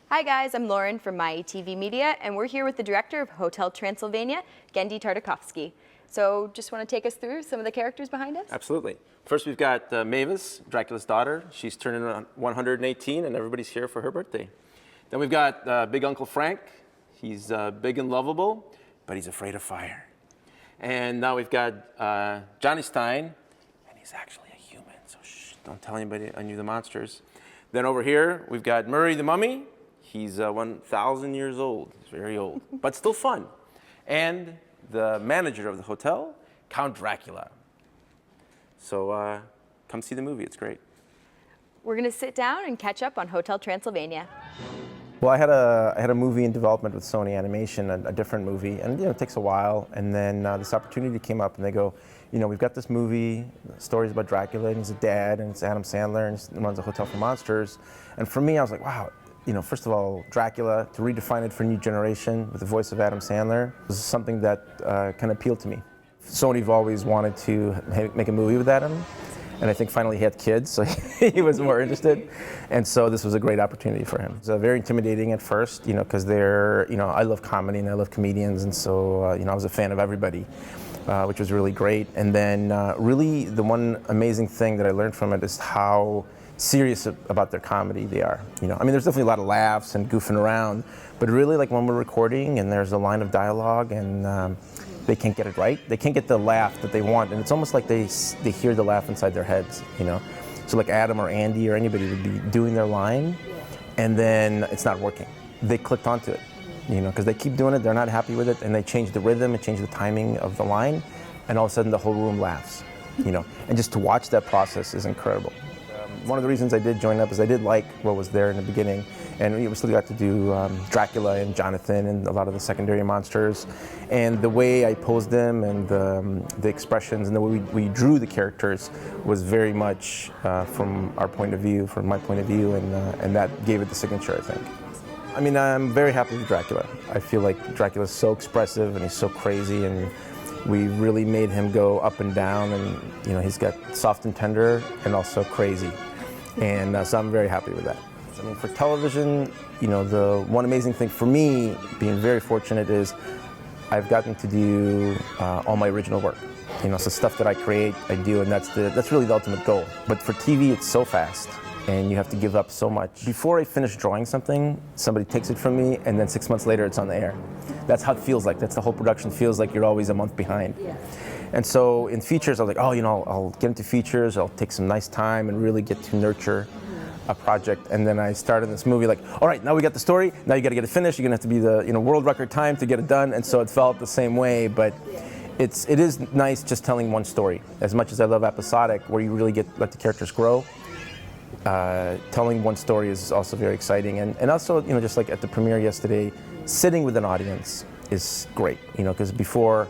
Hi guys, I'm Lauren from My TV Media, and we're here with the director of Hotel Transylvania, Genndy Tartakovsky. So just want to take us through some of the characters behind us? Absolutely. First we've got Mavis, Dracula's daughter. She's turning 118 and everybody's here for her birthday. Then we've got Big Uncle Frank. He's big and lovable, but he's afraid of fire. And now we've got Johnny Stein, and he's actually a human, so shh, don't tell anybody I knew the monsters. Then over here we've got Murray the Mummy. He's 1,000 years old. He's very old, but still fun. And the manager of the hotel, Count Dracula. So come see the movie, it's great. We're going to sit down and catch up on Hotel Transylvania. Well, I had a movie in development with Sony Animation, a different movie, and it takes a while. And then this opportunity came up, and they go, we've got this movie, stories about Dracula, and he's a dad, and it's Adam Sandler, and he runs a hotel for monsters. And for me, I was like, wow. First of all, Dracula, to redefine it for a new generation with the voice of Adam Sandler was something that kind of appealed to me. Sony have always wanted to make a movie with Adam, and I think finally he had kids, so he was more interested. And so this was a great opportunity for him. It was very intimidating at first, because I love comedy and I love comedians, and so I was a fan of everybody, which was really great. And then really the one amazing thing that I learned from it is how serious about their comedy they are. There's definitely a lot of laughs and goofing around, but really, like when we're recording and there's a line of dialogue and they can't get it right, they can't get the laugh that they want, and it's almost like they hear the laugh inside their heads. So like Adam or Andy or anybody would be doing their line, and then it's not working. They clicked onto it, because they keep doing it, they're not happy with it, and they change the rhythm and change the timing of the line, and all of a sudden the whole room laughs. And just to watch that process is incredible. One of the reasons I did join up is I did like what was there in the beginning, and we still got to do Dracula and Jonathan and a lot of the secondary monsters, and the way I posed them and the expressions and the way we drew the characters was very much from our point of view, from my point of view, and that gave it the signature, I think. I'm very happy with Dracula. I feel like Dracula's so expressive and he's so crazy, and we really made him go up and down, and he's got soft and tender and also crazy. And so I'm very happy with that. For television, the one amazing thing for me, being very fortunate, is I've gotten to do all my original work. So stuff that I create, I do, and that's really the ultimate goal. But for TV, it's so fast, and you have to give up so much. Before I finish drawing something, somebody takes it from me, and then 6 months later, it's on the air. That's how it feels like. That's the whole production feels like. You're always a month behind. Yeah. And so in features, I was like, I'll get into features, I'll take some nice time and really get to nurture a project. And then I started this movie like, all right, now we got the story, now you gotta get it finished, you're gonna have to be the world record time to get it done. And so it felt the same way, but it is nice just telling one story. As much as I love episodic, where you really let the characters grow, telling one story is also very exciting. And also, just like at the premiere yesterday, sitting with an audience is great, because before,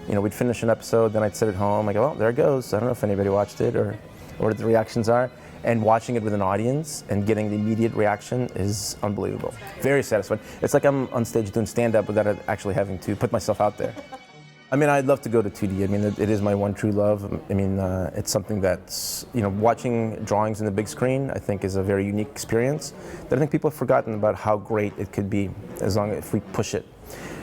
we'd finish an episode, then I'd sit at home, I go, oh, there it goes. I don't know if anybody watched it or what the reactions are. And watching it with an audience and getting the immediate reaction is unbelievable. Very satisfying. It's like I'm on stage doing stand-up without actually having to put myself out there. I'd love to go to 2D. It is my one true love. It's something that's, watching drawings in the big screen, I think is a very unique experience that I think people have forgotten about how great it could be if we push it.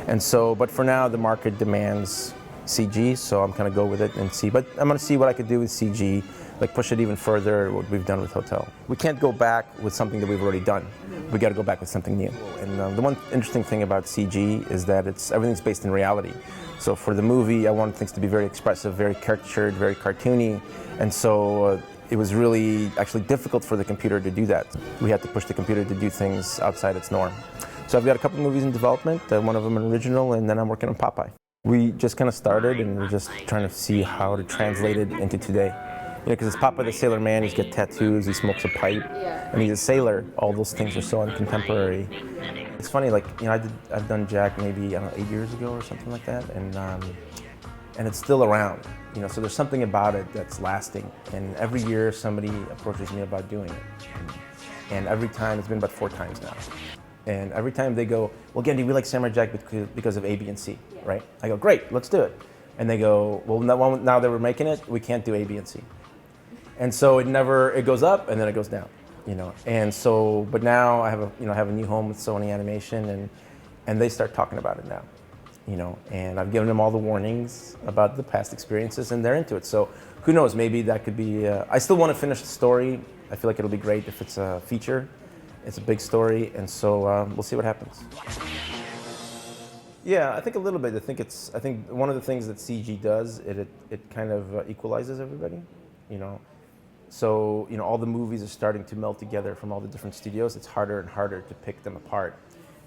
And so, but for now, the market demands CG, so I'm going to go with it and see. But I'm going to see what I could do with CG, like push it even further, what we've done with Hotel. We can't go back with something that we've already done. We got to go back with something new. And the one interesting thing about CG is that everything's based in reality. So for the movie, I wanted things to be very expressive, very caricatured, very cartoony. And so it was really actually difficult for the computer to do that. We had to push the computer to do things outside its norm. So I've got a couple movies in development, one of them an original, and then I'm working on Popeye. We just kind of started, and we're just trying to see how to translate it into today. Because it's Popeye the Sailor Man, he's got tattoos, he smokes a pipe, and he's a sailor. All those things are so uncontemporary. It's funny, I've done Jack maybe, 8 years ago or something like that, and it's still around. So there's something about it that's lasting. And every year somebody approaches me about doing it. And every time, it's been about 4 times now. And every time they go, well, Genndy, we like Samurai Jack because of A, B, and C, right? I go, great, let's do it. And they go, well, now that we're making it, we can't do A, B, and C. And so it goes up and then it goes down. you know. And so, but now I have a, you know, I have a new home with Sony Animation, and they start talking about it now, you know. And I've given them all the warnings about the past experiences, and they're into it. So who knows? Maybe that could be. I still want to finish the story. I feel like it'll be great if it's a feature. It's a big story, and so we'll see what happens. Yeah, I think a little bit. I think one of the things that CG does, it kind of equalizes everybody, you know. So, you know, all the movies are starting to meld together from all the different studios. It's harder and harder to pick them apart.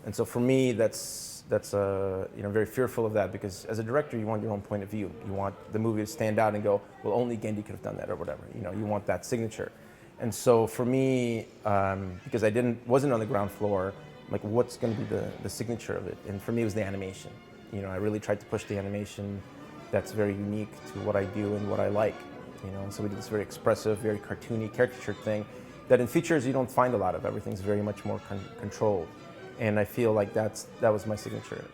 And so for me, that's you know, very fearful of that, because as a director, you want your own point of view. You want the movie to stand out and go, well, only Genndy could have done that, or whatever. You know, you want that signature. And so for me, because I wasn't on the ground floor, like, what's going to be the signature of it? And for me, it was the animation. You know, I really tried to push the animation that's very unique to what I do and what I like. You know, and so we did this very expressive, very cartoony, caricature thing that in features you don't find a lot of. Everything's very much more controlled. And I feel like that was my signature.